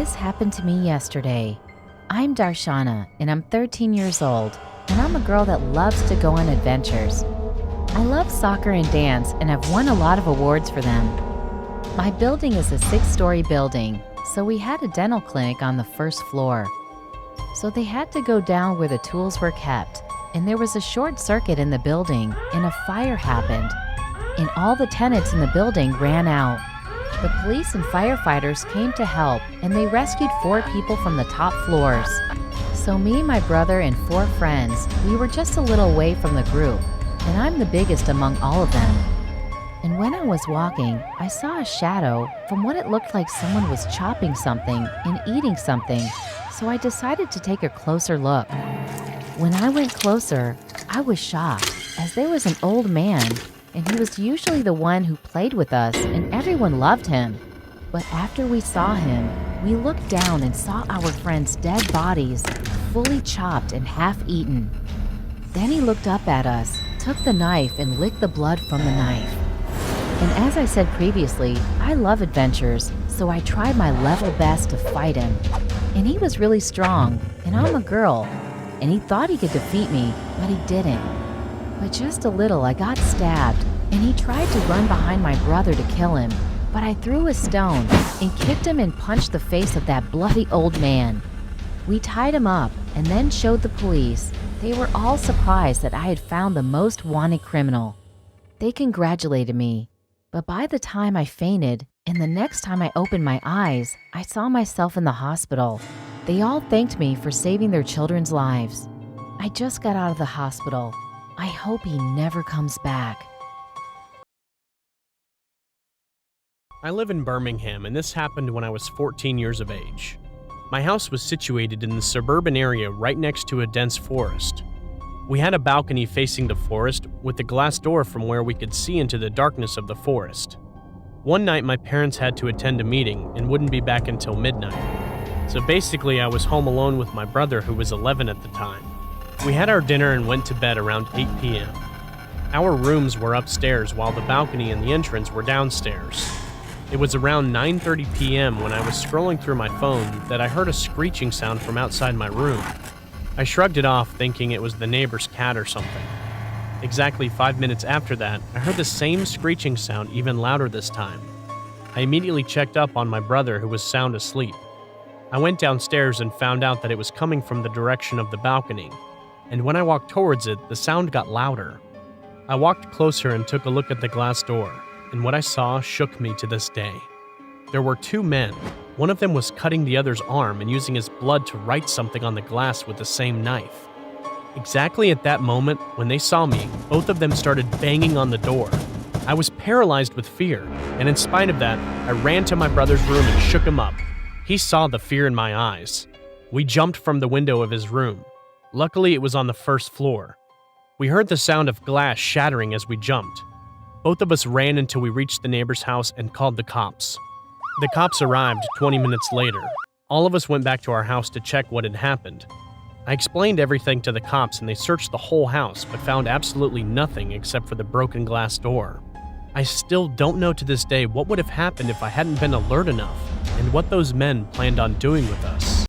This happened to me yesterday. I'm Darshana, and I'm 13 years old, and I'm a girl that loves to go on adventures. I love soccer and dance, and I've won a lot of awards for them. My building is a 6-story building, so we had a dental clinic on the first floor. So they had to go down where the tools were kept, and there was a short circuit in the building, and a fire happened, and all the tenants in the building ran out. The police and firefighters came to help, and they rescued 4 people from the top floors. So me, my brother, and 4 friends, we were just a little away from the group, and I'm the biggest among all of them. And when I was walking, I saw a shadow from what it looked like someone was chopping something and eating something, so I decided to take a closer look. When I went closer, I was shocked, as there was an old man, and he was usually the one who played with us, and everyone loved him. But after we saw him, we looked down and saw our friends' dead bodies, fully chopped and half-eaten. Then he looked up at us, took the knife, and licked the blood from the knife. And as I said previously, I love adventures, so I tried my level best to fight him. And he was really strong, and I'm a girl, and he thought he could defeat me, but he didn't. But just a little, I got stabbed, and he tried to run behind my brother to kill him, but I threw a stone and kicked him and punched the face of that bloody old man. We tied him up and then showed the police. They were all surprised that I had found the most wanted criminal. They congratulated me, but by the time I fainted, and the next time I opened my eyes, I saw myself in the hospital. They all thanked me for saving their children's lives. I just got out of the hospital. I hope he never comes back. I live in Birmingham, and this happened when I was 14 years of age. My house was situated in the suburban area right next to a dense forest. We had a balcony facing the forest with a glass door from where we could see into the darkness of the forest. One night, my parents had to attend a meeting and wouldn't be back until midnight. So basically, I was home alone with my brother, who was 11 at the time. We had our dinner and went to bed around 8 p.m. Our rooms were upstairs while the balcony and the entrance were downstairs. It was around 9:30 p.m. when I was scrolling through my phone that I heard a screeching sound from outside my room. I shrugged it off, thinking it was the neighbor's cat or something. Exactly 5 minutes after that, I heard the same screeching sound, even louder this time. I immediately checked up on my brother, who was sound asleep. I went downstairs and found out that it was coming from the direction of the balcony. And when I walked towards it, the sound got louder. I walked closer and took a look at the glass door, and what I saw shook me to this day. There were 2 men. One of them was cutting the other's arm and using his blood to write something on the glass with the same knife. Exactly at that moment, when they saw me, both of them started banging on the door. I was paralyzed with fear, and in spite of that, I ran to my brother's room and shook him up. He saw the fear in my eyes. We jumped from the window of his room. Luckily, it was on the first floor. We heard the sound of glass shattering as we jumped. Both of us ran until we reached the neighbor's house and called the cops. The cops arrived 20 minutes later. All of us went back to our house to check what had happened. I explained everything to the cops, and they searched the whole house but found absolutely nothing except for the broken glass door. I still don't know to this day what would have happened if I hadn't been alert enough, and what those men planned on doing with us.